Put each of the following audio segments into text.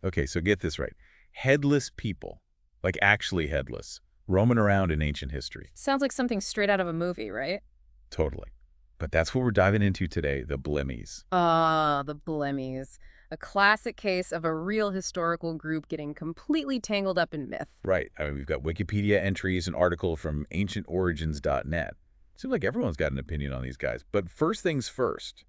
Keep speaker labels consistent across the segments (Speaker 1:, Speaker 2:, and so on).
Speaker 1: Okay, so get this right. Headless people, like actually headless, roaming around in ancient history.
Speaker 2: Sounds like something straight out of a movie, right?
Speaker 1: Totally. But that's what we're diving into today, the Blemmyes.
Speaker 2: Ah, the Blemmyes. A classic case of a real historical group getting completely tangled up in myth.
Speaker 1: Right. I mean, we've got Wikipedia entries, an article from ancientorigins.net. Seems like everyone's got an opinion on these guys. But first things first,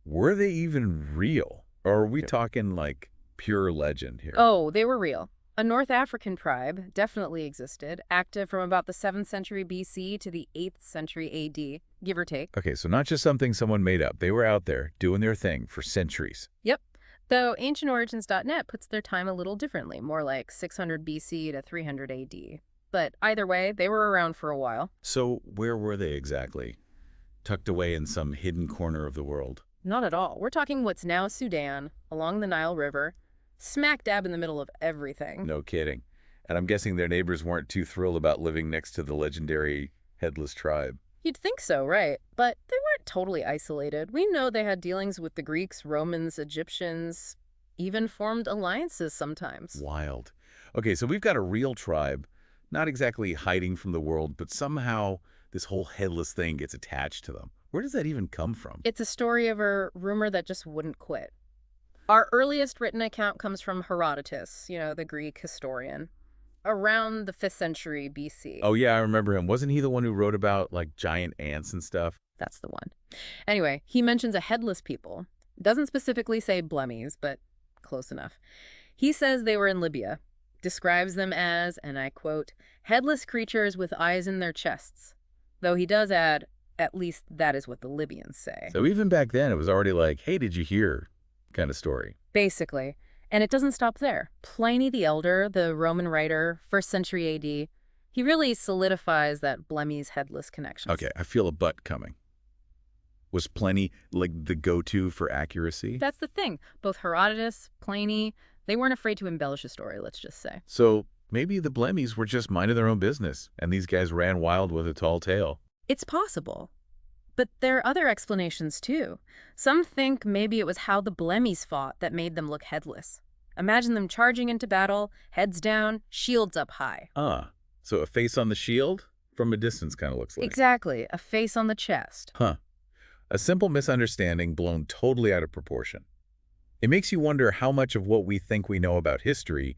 Speaker 1: were they even real? Or are we talking like pure legend here?
Speaker 2: Oh, they were real. A North African tribe definitely existed, active from about the 7th century BC to the 8th century AD, give or take.
Speaker 1: Okay, so not just something someone made up. They were out there doing their thing for centuries.
Speaker 2: Yep. Though ancientorigins.net puts their time a little differently, more like 600 BC to 300 AD. But either way, they were around for a while.
Speaker 1: So where were they exactly? Tucked away in some hidden corner of the world?
Speaker 2: Not at all. We're talking what's now Sudan, along the Nile River, smack dab in the middle of everything.
Speaker 1: No kidding. And I'm guessing their neighbors weren't too thrilled about living next to the legendary Headless tribe.
Speaker 2: You'd think so, right? But they weren't totally isolated. We know they had dealings with the Greeks, Romans, Egyptians, even formed alliances sometimes.
Speaker 1: Wild. Okay, so we've got a real tribe, not exactly hiding from the world, but somehow this whole headless thing gets attached to them. Where does that even come from?
Speaker 2: It's a story of a rumor that just wouldn't quit. Our earliest written account comes from Herodotus, the Greek historian, around the 5th century BC.
Speaker 1: Oh yeah, I remember him. Wasn't he the one who wrote about like giant ants and stuff?
Speaker 2: That's the one. Anyway, he mentions a headless people. Doesn't specifically say Blemmyes, but close enough. He says they were in Libya, describes them as, and I quote, headless creatures with eyes in their chests. Though he does add, at least that is what the Libyans say.
Speaker 1: So even back then, it was already like, hey, did you hear kind of story.
Speaker 2: Basically. And it doesn't stop there. Pliny the Elder, the Roman writer, 1st century AD, he really solidifies that Blemmyes headless connection.
Speaker 1: Okay, I feel a but coming. Was Pliny like the go-to for accuracy?
Speaker 2: That's the thing. Both Herodotus, Pliny, they weren't afraid to embellish a story, let's just say.
Speaker 1: So maybe the Blemmyes were just minding their own business, and these guys ran wild with a tall tale.
Speaker 2: It's possible. But there are other explanations, too. Some think maybe it was how the Blemmyes fought that made them look headless. Imagine them charging into battle, heads down, shields up high.
Speaker 1: So a face on the shield? From a distance kind of looks like.
Speaker 2: Exactly, a face on the chest.
Speaker 1: Huh. A simple misunderstanding blown totally out of proportion. It makes you wonder how much of what we think we know about history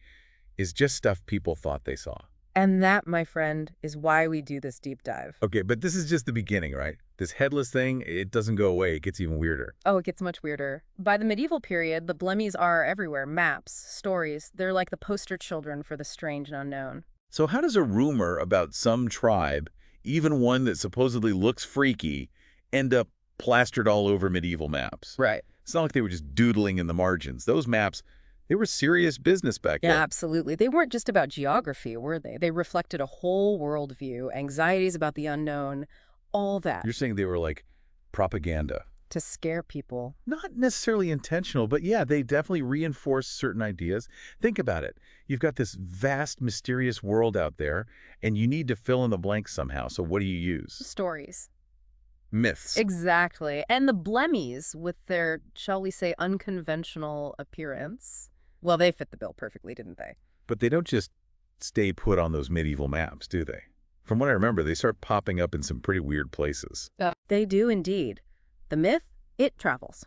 Speaker 1: is just stuff people thought they saw.
Speaker 2: And that, my friend, is why we do this deep dive.
Speaker 1: Okay, but this is just the beginning, right? This headless thing, it doesn't go away. It gets even weirder.
Speaker 2: Oh, it gets much weirder. By the medieval period, the Blemmyes are everywhere. Maps, stories. They're like the poster children for the strange and unknown.
Speaker 1: So how does a rumor about some tribe, even one that supposedly looks freaky, end up plastered all over medieval maps?
Speaker 2: Right.
Speaker 1: It's not like they were just doodling in the margins. Those maps, they were serious business back then.
Speaker 2: Yeah, absolutely. They weren't just about geography, were they? They reflected a whole worldview, anxieties about the unknown, all that.
Speaker 1: You're saying they were like propaganda.
Speaker 2: To scare people.
Speaker 1: Not necessarily intentional, but yeah, they definitely reinforce certain ideas. Think about it. You've got this vast, mysterious world out there, and you need to fill in the blanks somehow. So what do you use?
Speaker 2: Stories.
Speaker 1: Myths.
Speaker 2: Exactly. And the Blemmyes, with their, shall we say, unconventional appearance, well, they fit the bill perfectly, didn't they?
Speaker 1: But they don't just stay put on those medieval maps, do they? From what I remember, they start popping up in some pretty weird places.
Speaker 2: They do indeed. The myth, it travels.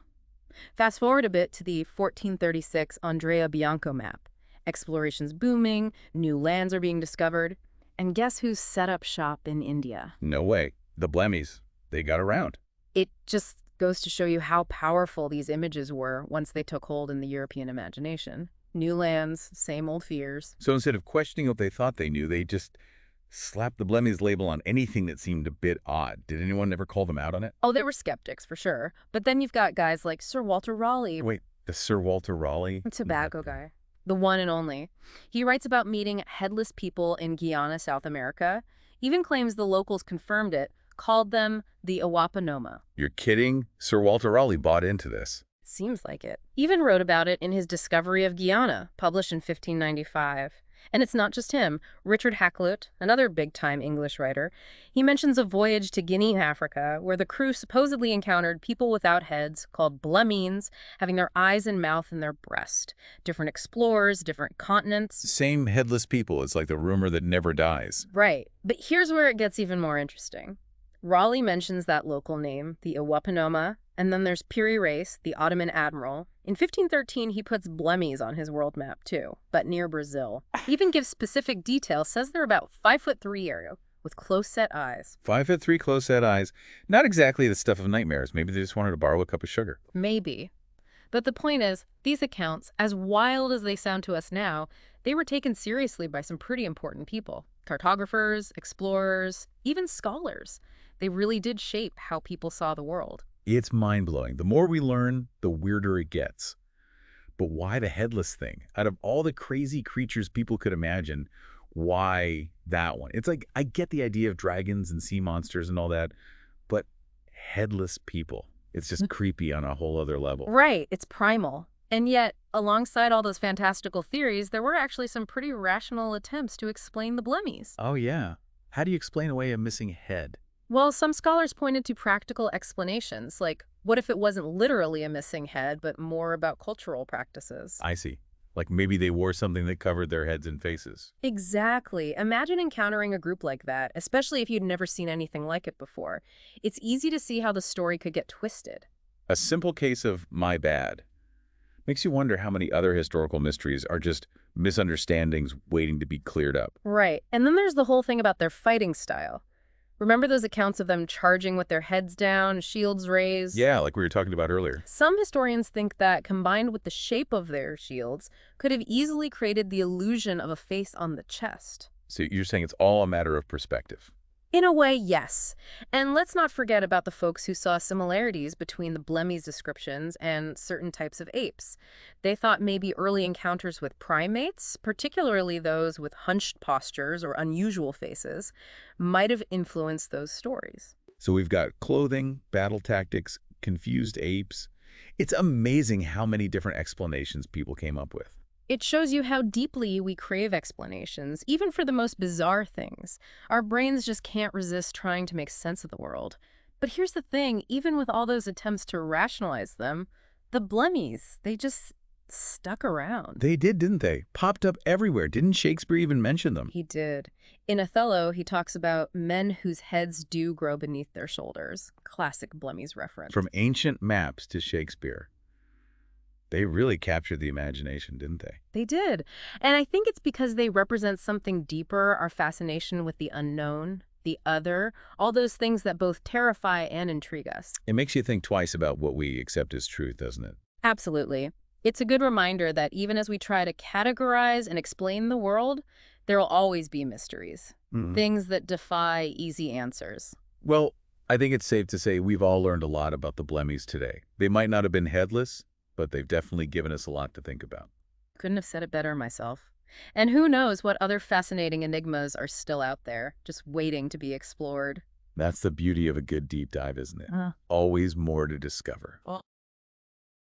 Speaker 2: Fast forward a bit to the 1436 Andrea Bianco map. Exploration's booming, new lands are being discovered, and guess who's set up shop in India?
Speaker 1: No way. The Blemmyes, they got around.
Speaker 2: It just goes to show you how powerful these images were once they took hold in the European imagination. New lands, same old fears.
Speaker 1: So instead of questioning what they thought they knew, they just slapped the Blemmyes label on anything that seemed a bit odd. Did anyone ever call them out on it?
Speaker 2: Oh, there were skeptics, for sure. But then you've got guys like Sir Walter Raleigh.
Speaker 1: Wait, the Sir Walter Raleigh?
Speaker 2: Tobacco guy. The one and only. He writes about meeting headless people in Guyana, South America, even claims the locals confirmed it, called them the Awapanoma.
Speaker 1: You're kidding? Sir Walter Raleigh bought into this.
Speaker 2: Seems like it. Even wrote about it in his Discovery of Guyana, published in 1595. And it's not just him. Richard Hakluyt, another big-time English writer, he mentions a voyage to Guinea, Africa, where the crew supposedly encountered people without heads called Blemmyes, having their eyes and mouth in their breast. Different explorers, different continents.
Speaker 1: Same headless people. It's like the rumor that never dies.
Speaker 2: Right. But here's where it gets even more interesting. Raleigh mentions that local name, the Iwapanoma, and then there's Piri Reis, the Ottoman admiral. In 1513, he puts Blemmyes on his world map too, but near Brazil. He even gives specific details, says they're about 5'3" area, with close-set eyes.
Speaker 1: 5'3", close-set eyes. Not exactly the stuff of nightmares. Maybe they just wanted to borrow a cup of sugar.
Speaker 2: Maybe. But the point is, these accounts, as wild as they sound to us now, they were taken seriously by some pretty important people. Cartographers, explorers, even scholars. They really did shape how people saw the world.
Speaker 1: It's mind-blowing. The more we learn, the weirder it gets. But why the headless thing? Out of all the crazy creatures people could imagine, why that one? It's like, I get the idea of dragons and sea monsters and all that, but headless people. It's just creepy on a whole other level.
Speaker 2: Right, it's primal. And yet, alongside all those fantastical theories, there were actually some pretty rational attempts to explain the Blemmyes.
Speaker 1: Oh, yeah. How do you explain away a missing head?
Speaker 2: Well, some scholars pointed to practical explanations, like what if it wasn't literally a missing head, but more about cultural practices?
Speaker 1: I see. Like maybe they wore something that covered their heads and faces.
Speaker 2: Exactly. Imagine encountering a group like that, especially if you'd never seen anything like it before. It's easy to see how the story could get twisted.
Speaker 1: A simple case of my bad. Makes you wonder how many other historical mysteries are just misunderstandings waiting to be cleared up.
Speaker 2: Right. And then there's the whole thing about their fighting style. Remember those accounts of them charging with their heads down, shields raised?
Speaker 1: Yeah, like we were talking about earlier.
Speaker 2: Some historians think that, combined with the shape of their shields, could have easily created the illusion of a face on the chest.
Speaker 1: So you're saying it's all a matter of perspective.
Speaker 2: In a way, yes. And let's not forget about the folks who saw similarities between the Blemmyes descriptions and certain types of apes. They thought maybe early encounters with primates, particularly those with hunched postures or unusual faces, might have influenced those stories.
Speaker 1: So we've got clothing, battle tactics, confused apes. It's amazing how many different explanations people came up with.
Speaker 2: It shows you how deeply we crave explanations, even for the most bizarre things. Our brains just can't resist trying to make sense of the world. But here's the thing, even with all those attempts to rationalize them, the Blemmyes, they just stuck around.
Speaker 1: They did, didn't they? Popped up everywhere. Didn't Shakespeare even mention them?
Speaker 2: He did. In Othello, he talks about men whose heads do grow beneath their shoulders. Classic Blemmyes reference.
Speaker 1: From ancient maps to Shakespeare. They really captured the imagination, didn't they?
Speaker 2: They did. And I think it's because they represent something deeper, our fascination with the unknown, the other, all those things that both terrify and intrigue us.
Speaker 1: It makes you think twice about what we accept as truth, doesn't it?
Speaker 2: Absolutely. It's a good reminder that even as we try to categorize and explain the world, there will always be mysteries, things that defy easy answers.
Speaker 1: Well, I think it's safe to say we've all learned a lot about the Blemmyes today. They might not have been headless, but they've definitely given us a lot to think about.
Speaker 2: Couldn't have said it better myself. And who knows what other fascinating enigmas are still out there, just waiting to be explored.
Speaker 1: That's the beauty of a good deep dive, isn't it? Always more to discover.
Speaker 2: Well,